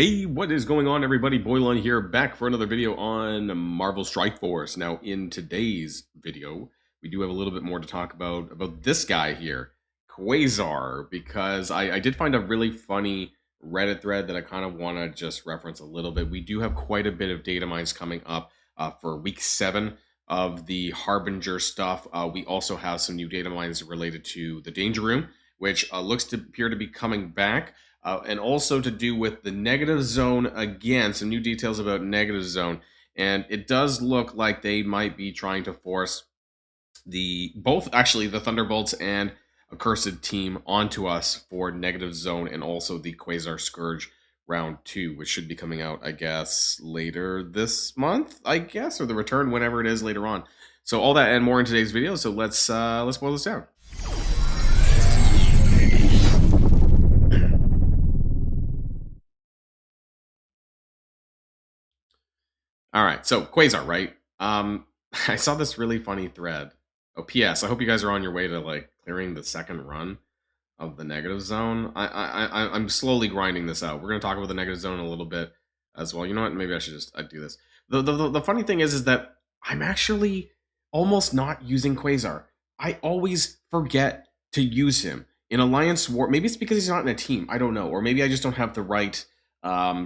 Hey, what is going on, everybody? Boilon here, back for another video on Marvel Strike Force. Now, in today's video, we do have a little bit more to talk about this guy here, Quasar, because I did find a really funny Reddit thread that I kind of want to just reference a little bit. We do have quite a bit of Datamines coming up for week 7 of the Harbinger stuff. We also have some new Datamines related to the Danger Room, which looks to appear to be coming back. And also to do with the negative zone again, some new details about negative zone. And it does look like they might be trying to force both the Thunderbolts and Accursed team onto us for negative zone, and also the Quasar Scourge round 2, which should be coming out, I guess, later this month, I guess, or the return whenever it is later on. So all that and more in today's video. So let's boil this down. All right, so Quasar, right? I saw this really funny thread. Oh, P.S. I hope you guys are on your way to like clearing the second run of the negative zone. I'm slowly grinding this out. We're gonna talk about the negative zone a little bit as well. You know what? Maybe I should just do this. The funny thing is that I'm actually almost not using Quasar. I always forget to use him in Alliance War. Maybe it's because he's not in a team. I don't know, or maybe I just don't have the right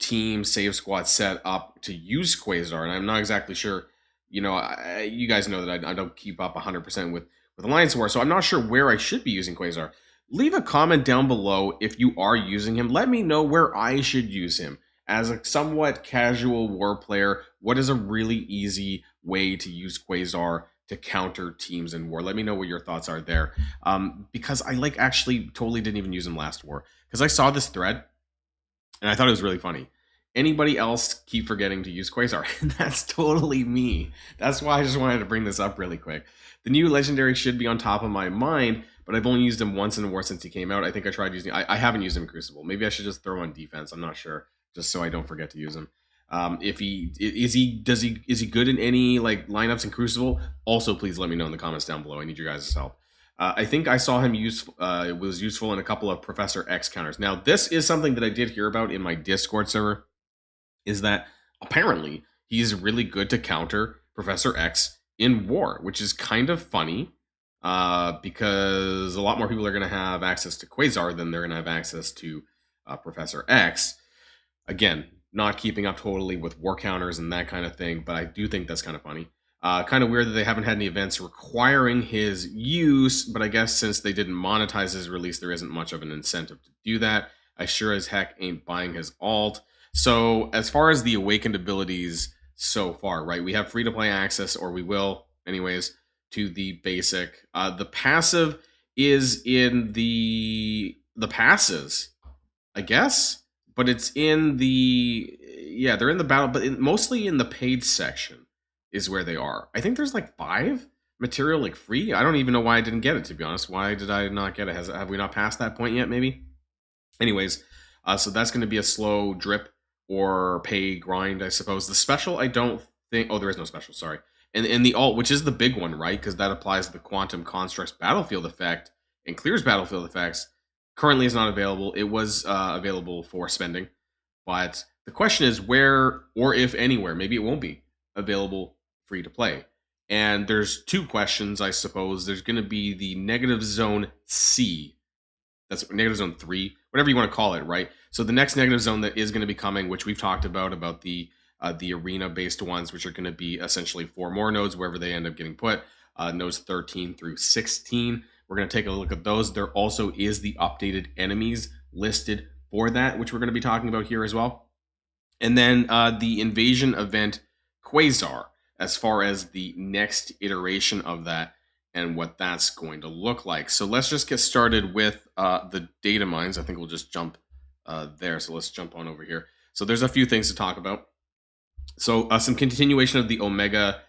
team save squad set up to use Quasar, and I'm not exactly sure. You know, you guys know that I don't keep up 100% with Alliance War, so I'm not sure where I should be using Quasar. Leave a comment down below if you are using him. Let me know where I should use him. As a somewhat casual war player, what is a really easy way to use Quasar to counter teams in war? Let me know what your thoughts are there. Because I actually totally didn't even use him last war. Because I saw this thread and I thought it was really funny. Anybody else keep forgetting to use Quasar? That's totally me. That's why I just wanted to bring this up really quick. The new legendary should be on top of my mind, but I've only used him once in a war since he came out. I think I tried using. I haven't used him in Crucible. Maybe I should just throw him on defense. I'm not sure, just so I don't forget to use him. If he is he good in any like lineups in Crucible? Also, please let me know in the comments down below. I need your guys' help. I think I saw him it was useful in a couple of Professor X counters. Now, this is something that I did hear about in my Discord server, is that apparently he's really good to counter Professor X in war, which is kind of funny because a lot more people are going to have access to Quasar than they're going to have access to Professor X. Again, not keeping up totally with war counters and that kind of thing, but I do think that's kind of funny. Kind of weird that they haven't had any events requiring his use, but I guess since they didn't monetize his release, there isn't much of an incentive to do that. I sure as heck ain't buying his alt. So as far as the awakened abilities so far, right, we have free-to-play access, or we will anyways, to the basic. The passive is in the passes, I guess, but it's in the, yeah, they're in the battle, but mostly in the paid section is where they are. I think there's like 5 material like free. I don't even know why I didn't get it, to be honest. Why did I not get it? Have we not passed that point yet, maybe? Anyways, so that's going to be a slow drip or pay grind, I suppose. The special, I don't think... Oh, there is no special, sorry. And the alt, which is the big one, right? Because that applies to the Quantum Constructs battlefield effect and clears battlefield effects. Currently is not available. It was available for spending. But the question is where, or if anywhere, maybe it won't be available free to play. And there's 2 questions, I suppose. There's going to be the negative zone C. That's negative zone 3, whatever you want to call it, right? So the next negative zone that is going to be coming, which we've talked about the arena-based ones, which are going to be essentially 4 more nodes wherever they end up getting put, nodes 13 through 16. We're going to take a look at those. There also is the updated enemies listed for that, which we're going to be talking about here as well. And then the invasion event Quasar, as far as the next iteration of that and what that's going to look like. So let's just get started with the Datamines. I think we'll just jump there. So let's jump on over here. So there's a few things to talk about. So some continuation of the Omega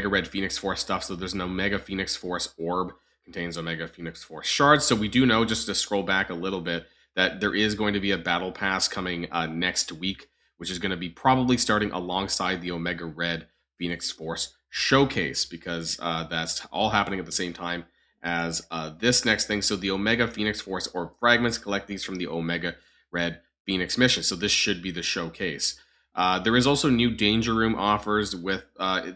Red Phoenix Force stuff. So there's an Omega Phoenix Force orb, contains Omega Phoenix Force shards. So we do know, just to scroll back a little bit, that there is going to be a battle pass coming next week, which is going to be probably starting alongside the Omega Red Phoenix Force showcase, because that's all happening at the same time as this next thing. So the Omega Phoenix Force orb fragments, collect these from the Omega Red Phoenix mission. So this should be the showcase. There is also new Danger Room offers with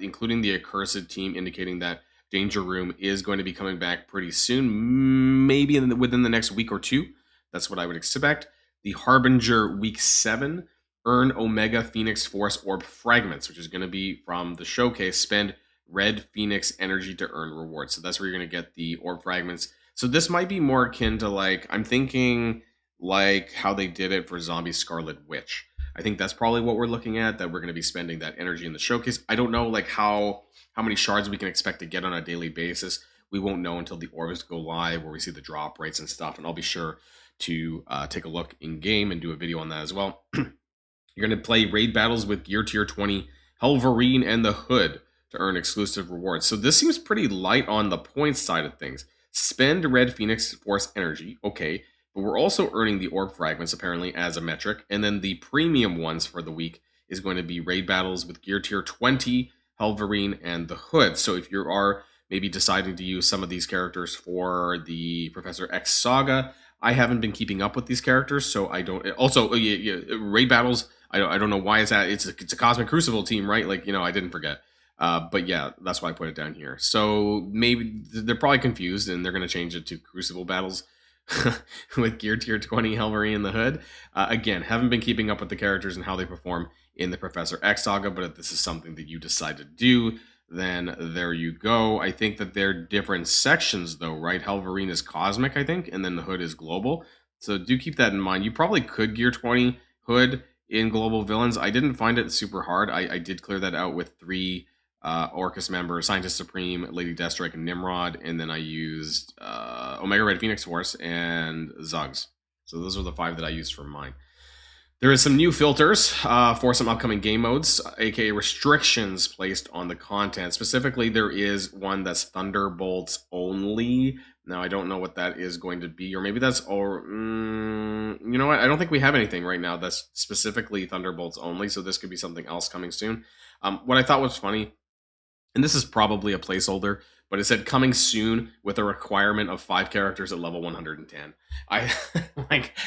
including the Accursed team, indicating that Danger Room is going to be coming back pretty soon, maybe within the next week or two. That's what I would expect. The Harbinger Week 7, earn Omega Phoenix Force Orb Fragments, which is going to be from the showcase. Spend red Phoenix energy to earn rewards. So that's where you're going to get the Orb Fragments. So this might be more akin to, like, I'm thinking like how they did it for Zombie Scarlet Witch. I think that's probably what we're looking at, that we're going to be spending that energy in the showcase. I don't know like how many shards we can expect to get on a daily basis. We won't know until the orbs go live, where we see the drop rates and stuff, and I'll be sure to take a look in game and do a video on that as well. You're going to play raid battles with Gear Tier 20, Helverine, and the Hood to earn exclusive rewards. So this seems pretty light on the points side of things. Spend red Phoenix Force energy, okay, but we're also earning the orb fragments apparently as a metric, and then the premium ones for the week is going to be raid battles with Gear Tier 20, Helverine, and the Hood. So if you are maybe deciding to use some of these characters for the Professor X saga, I haven't been keeping up with these characters, so I don't. Also, raid battles. I don't know why it's at. It's a Cosmic Crucible team, right? Like, I didn't forget. But yeah, that's why I put it down here. So maybe they're probably confused, and they're going to change it to Crucible battles with Gear Tier 20, Helverine, and the Hood. Again, haven't been keeping up with the characters and how they perform in the Professor X saga, but if this is something that you decide to do, then there you go. I think that they're different sections, though, right? Helverine is Cosmic, I think, and then the Hood is Global. So do keep that in mind. You probably could Gear 20 Hood in Global Villains. I didn't find it super hard. I did clear that out with 3 Orcus members, Scientist Supreme, Lady Deathstrike, and Nimrod, and then I used Omega Red Phoenix Force and Zuggs. So those are the 5 that I used for mine. There is some new filters for some upcoming game modes, aka restrictions placed on the content. Specifically, there is one that's Thunderbolts only. Now, I don't know what that is going to be, or maybe that's, or you know what? I don't think we have anything right now that's specifically Thunderbolts only, so this could be something else coming soon. What I thought was funny, and this is probably a placeholder, but it said coming soon with a requirement of 5 characters at level 110. I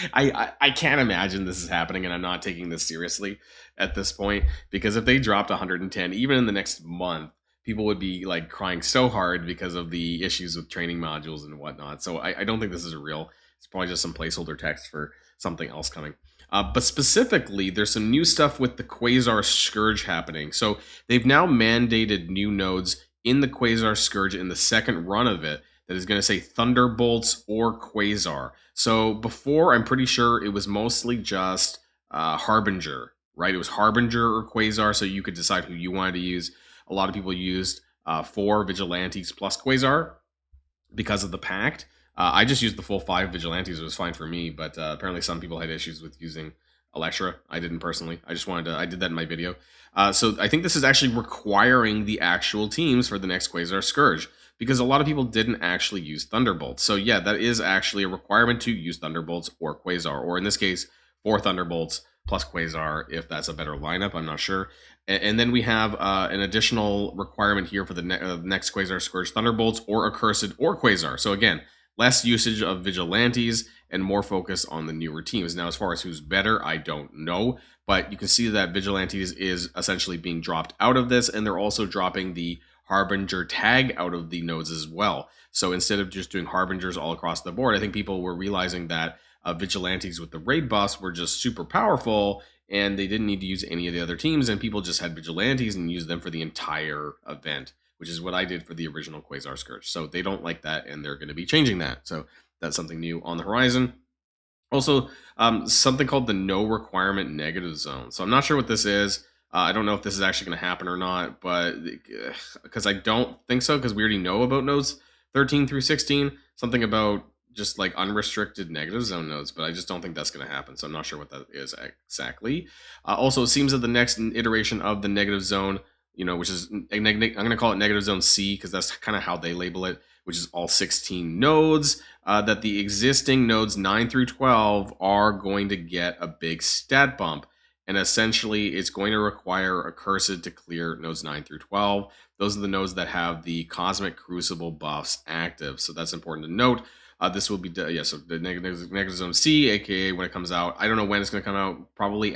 I can't imagine this is happening, and I'm not taking this seriously at this point, because if they dropped 110 even in the next month, people would be like crying so hard because of the issues with training modules and whatnot. So I don't think this is real. It's probably just some placeholder text for something else coming. But specifically, there's some new stuff with the Quasar Scourge happening. So they've now mandated new nodes in the Quasar Scourge in the second run of it that is going to say Thunderbolts or Quasar. So before, I'm pretty sure it was mostly just Harbinger, right? It was Harbinger or Quasar, so you could decide who you wanted to use. A lot of people used 4 Vigilantes plus Quasar because of the Pact. I just used the full 5 Vigilantes. It was fine for me, but apparently some people had issues with using Electra. I didn't personally. I just wanted to. I did that in my video. So I think this is actually requiring the actual teams for the next Quasar Scourge, because a lot of people didn't actually use Thunderbolts. So yeah, that is actually a requirement to use Thunderbolts or Quasar, or in this case, 4 Thunderbolts plus Quasar, if that's a better lineup. I'm not sure. And then we have an additional requirement here for the next Quasar Scourge, Thunderbolts or Accursed or Quasar. So again, less usage of Vigilantes and more focus on the newer teams. Now, as far as who's better, I don't know, but you can see that Vigilantes is essentially being dropped out of this, and they're also dropping the Harbinger tag out of the nodes as well. So instead of just doing Harbingers all across the board, I think people were realizing that Vigilantes with the raid buffs were just super powerful, and they didn't need to use any of the other teams, and people just had Vigilantes and used them for the entire event, which is what I did for the original Quasar Scourge. So they don't like that, and they're going to be changing that. So that's something new on the horizon. Also, something called the no requirement negative zone. So I'm not sure what this is. I don't know if this is actually going to happen or not, but because I don't think so, because we already know about nodes 13 through 16, something about just like unrestricted negative zone nodes, but I just don't think that's going to happen. So I'm not sure what that is exactly. Also, it seems that the next iteration of the negative zone, which is, I'm going to call it negative zone C, because that's kind of how they label it, which is all 16 nodes, that the existing nodes 9 through 12 are going to get a big stat bump. And essentially, it's going to require Accursed to clear nodes 9 through 12. Those are the nodes that have the Cosmic Crucible buffs active. So that's important to note. This will be so the negative zone C, aka when it comes out. I don't know when it's going to come out. Probably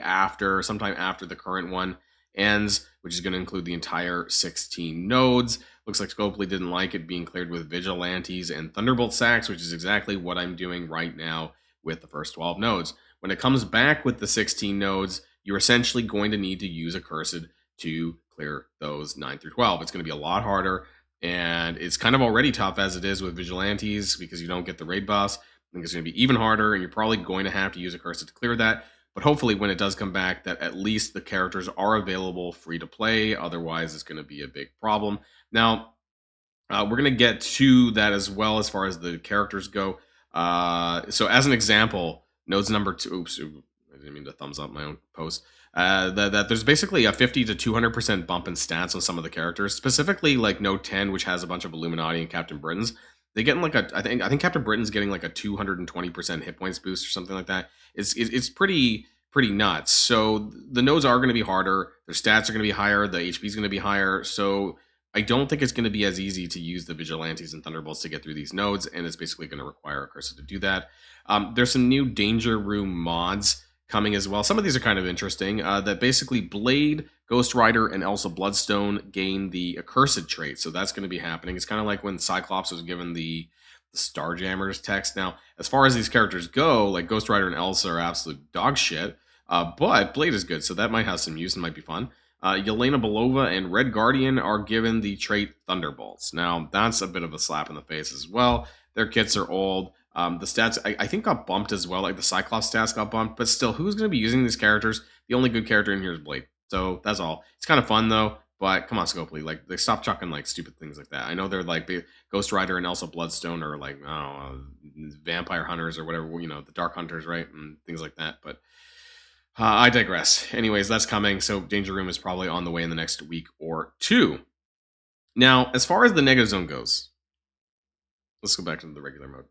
sometime after the current one ends, which is going to include the entire 16 nodes. Looks like Scopely didn't like it being cleared with Vigilantes and Thunderbolt sacks, which is exactly what I'm doing right now with the first 12 nodes. When it comes back with the 16 nodes, you're essentially going to need to use Accursed to clear those 9 through 12. It's going to be a lot harder, and it's kind of already tough as it is with Vigilantes because you don't get the raid buffs. I think it's going to be even harder, and you're probably going to have to use Accursed to clear that. But hopefully when it does come back, that at least the characters are available free to play. Otherwise, it's going to be a big problem. Now, we're going to get to that as well as far as the characters go. So as an example, nodes number 2, oops, I didn't mean to thumbs up my own post. That there's basically a 50 to 200% bump in stats on some of the characters, specifically like Node 10, which has a bunch of Illuminati and Captain Britain's. They get like I think Captain Britain's getting like a 220% hit points boost or something like that. It's pretty nuts. So the nodes are going to be harder. Their stats are going to be higher. The HP is going to be higher. So I don't think it's going to be as easy to use the Vigilantes and Thunderbolts to get through these nodes, and it's basically going to require Accursed to do that. There's some new Danger Room mods coming as well. Some of these are kind of interesting. That basically Blade, Ghost Rider, and Elsa Bloodstone gain the Accursed trait. So that's going to be happening. It's kind of like when Cyclops was given the Starjammers text. Now, as far as these characters go, like Ghost Rider and Elsa are absolute dog shit. But Blade is good, so that might have some use and might be fun. Yelena Belova and Red Guardian are given the trait Thunderbolts. Now, that's a bit of a slap in the face as well. Their kits are old. The stats, I think, got bumped as well. Like the Cyclops stats got bumped. But still, who's going to be using these characters? The only good character in here is Blade. So that's all. It's kind of fun, though. But come on, Scopely. Like, they stop chucking, like, stupid things like that. I know they're, like, Ghost Rider and Elsa Bloodstone are, like, I don't know, vampire hunters or whatever, you know, the Dark Hunters, right? And things like that. But I digress. Anyways, that's coming. So Danger Room is probably on the way in the next week or two. Now, as far as the negative zone goes, let's go back to the regular mode.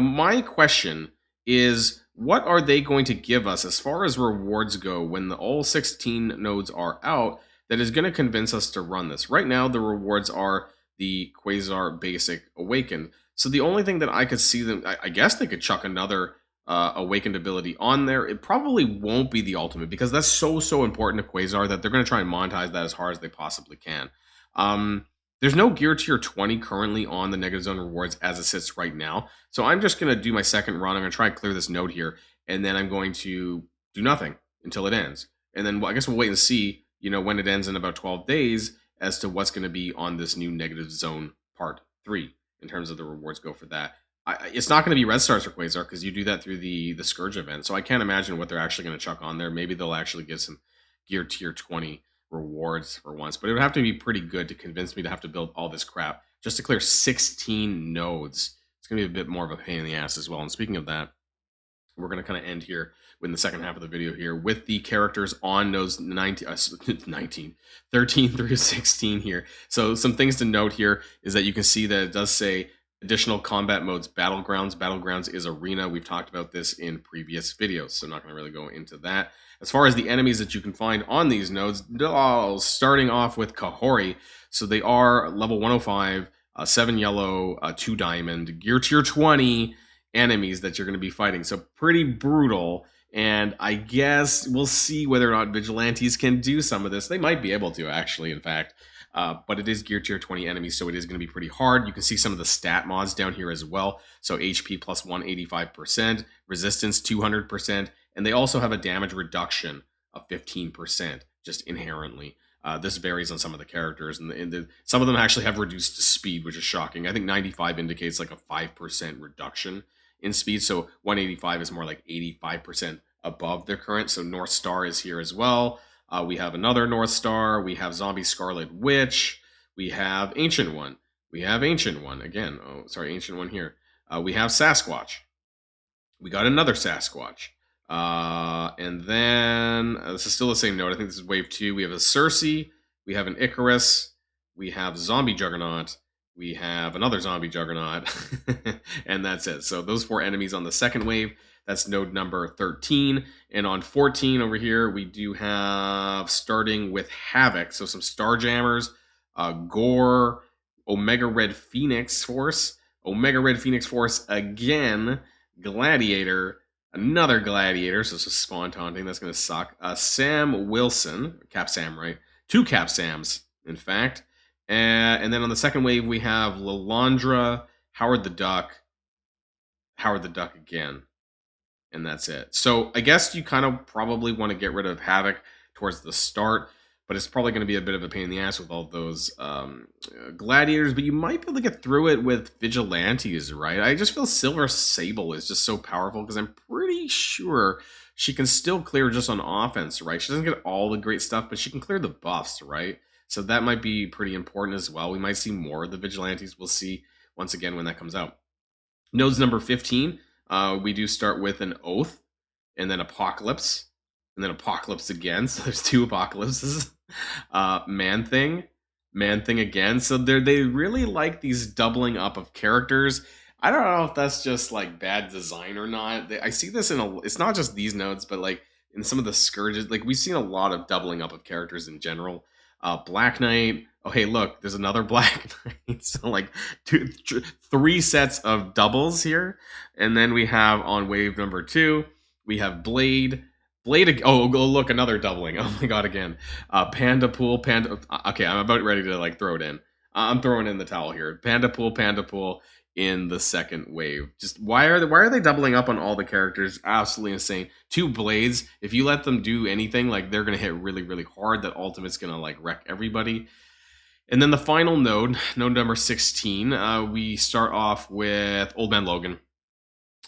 My question is, what are they going to give us as far as rewards go when all 16 nodes are out that is going to convince us to run this? Right now, the rewards are the Quasar Basic Awakened. So the only thing that I could see them, I guess they could chuck another Awakened ability on there. It probably won't be the ultimate because that's so important to Quasar that they're going to try and monetize that as hard as they possibly can. There's no gear tier 20 currently on the negative zone rewards as it sits right now. So I'm just going to do my second run. I'm going to try and clear this node here, and then I'm going to do nothing until it ends. And then I guess we'll wait and see, when it ends in about 12 days as to what's going to be on this new negative zone part 3 in terms of the rewards go for that. It's not going to be red stars for Quasar because you do that through the Scourge event. So I can't imagine what they're actually going to chuck on there. Maybe they'll actually give some gear tier 20 rewards for once, but it would have to be pretty good to convince me to have to build all this crap just to clear 16 nodes. It's going to be a bit more of a pain in the ass as well. And speaking of that, we're going to kind of end here in the second half of the video here with the characters on nodes 13 through 16 here. So some things to note here is that you can see that it does say additional combat modes, Battlegrounds. Battlegrounds is Arena. We've talked about this in previous videos, so I'm not going to really go into that. As far as the enemies that you can find on these nodes, starting off with Kahori. So they are level 105, 7 yellow, 2 diamond, gear tier 20 enemies that you're going to be fighting. So pretty brutal. And I guess we'll see whether or not Vigilantes can do some of this. They might be able to, actually, in fact. But it is gear tier 20 enemies, so it is going to be pretty hard. You can see some of the stat mods down here as well. So HP plus 185%, resistance 200%, and they also have a damage reduction of 15%, just inherently. This varies on some of the characters, and some of them actually have reduced speed, which is shocking. I think 95 indicates like a 5% reduction in speed, so 185 is more like 85% above their current. So North Star is here as well. We have another North Star. We have Zombie Scarlet Witch. We have Ancient One. We have Ancient One again. Oh, sorry, Ancient One here. We have Sasquatch. We got another Sasquatch. And then this is still the same node. I think this is wave 2. We have a Circe. We have an Icarus. We have Zombie Juggernaut. We have another Zombie Juggernaut. And that's it. So those 4 enemies on the second wave. That's node number 13. And on 14 over here, we do have, starting with Havoc, so some Starjammers, Gore, Omega Red Phoenix Force, Omega Red Phoenix Force again. Gladiator, another Gladiator, so it's a spawn taunting. That's going to suck. Sam Wilson, Cap Sam, right? 2 Cap Sams, in fact. And then on the second wave, we have Lalandra, Howard the Duck again. And that's it. So I guess you kind of probably want to get rid of Havoc towards the start, but it's probably going to be a bit of a pain in the ass with all those gladiators, but you might be able to get through it with vigilantes, right? I just feel Silver Sable is just so powerful because I'm pretty sure she can still clear just on offense, right? She doesn't get all the great stuff, but she can clear the buffs, right? So that might be pretty important as well. We might see more of the vigilantes. We'll see once again when that comes out. Nodes number 15, we do start with an Oath, and then Apocalypse, and then Apocalypse again. So there's 2 Apocalypses. Man Thing again. So they really like these doubling up of characters. I don't know if that's just like bad design or not. I see this it's not just these nodes, but like in some of the Scourges, like we've seen a lot of doubling up of characters in general. Black Knight. Oh, hey, look, there's another Black Knight. So like 3 sets of doubles here. And then we have on wave number 2, we have Blade. Oh, look, another doubling. Oh my god, again. Panda Pool. Okay, I'm about ready to like throw it in. I'm throwing in the towel here. Panda Pool in the second wave. Just why are they doubling up on all the characters? Absolutely insane. 2 Blades. If you let them do anything, like they're gonna hit really, really hard. That ultimate's gonna like wreck everybody. And then the final node number 16, we start off with Old Man Logan.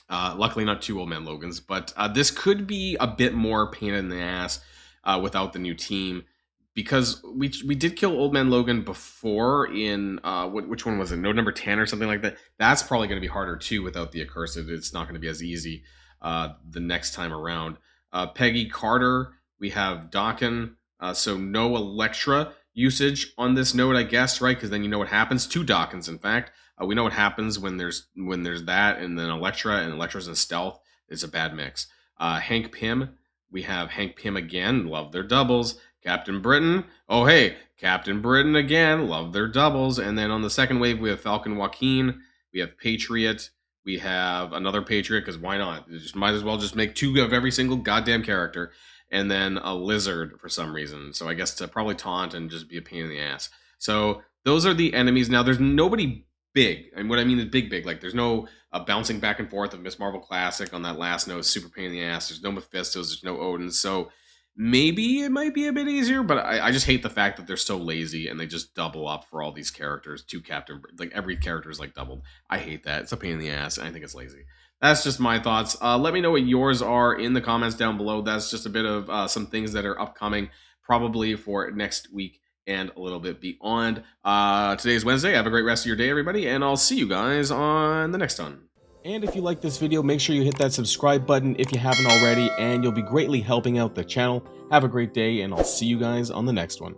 Luckily, not 2 Old Man Logans, but this could be a bit more pain in the ass without the new team, because we did kill Old Man Logan before in which one was it? Node number 10 or something like that. That's probably going to be harder too without the Accursed. It's not going to be as easy the next time around. Peggy Carter, we have Dakin, so no Electra usage on this node, I guess, right? Because then you know what happens. 2 Dakins, in fact. We know what happens when there's that, and then Electra, and Electra's in stealth. It's a bad mix. Hank Pym, we have Hank Pym again. Love their doubles. Captain Britain. Oh, hey, Captain Britain again. Love their doubles. And then on the second wave, we have Falcon Joaquin. We have Patriot. We have another Patriot, because why not? You just might as well just make 2 of every single goddamn character. And then a Lizard for some reason. So I guess to probably taunt and just be a pain in the ass. So those are the enemies. Now, there's nobody big. And what I mean is big. Like, there's no bouncing back and forth of Miss Marvel Classic on that last node. Super pain in the ass. There's no Mephistos. There's no Odin. So maybe it might be a bit easier, but I just hate the fact that they're so lazy and they just double up for all these characters. 2 Captain, like every character is like doubled. I hate that. It's a pain in the ass. And I think it's lazy. That's just my thoughts. Let me know what yours are in the comments down below. That's just a bit of some things that are upcoming probably for next week and a little bit beyond. Today's Wednesday. Have a great rest of your day, everybody, and I'll see you guys on the next one. And if you like this video, make sure you hit that subscribe button if you haven't already, and you'll be greatly helping out the channel. Have a great day, and I'll see you guys on the next one.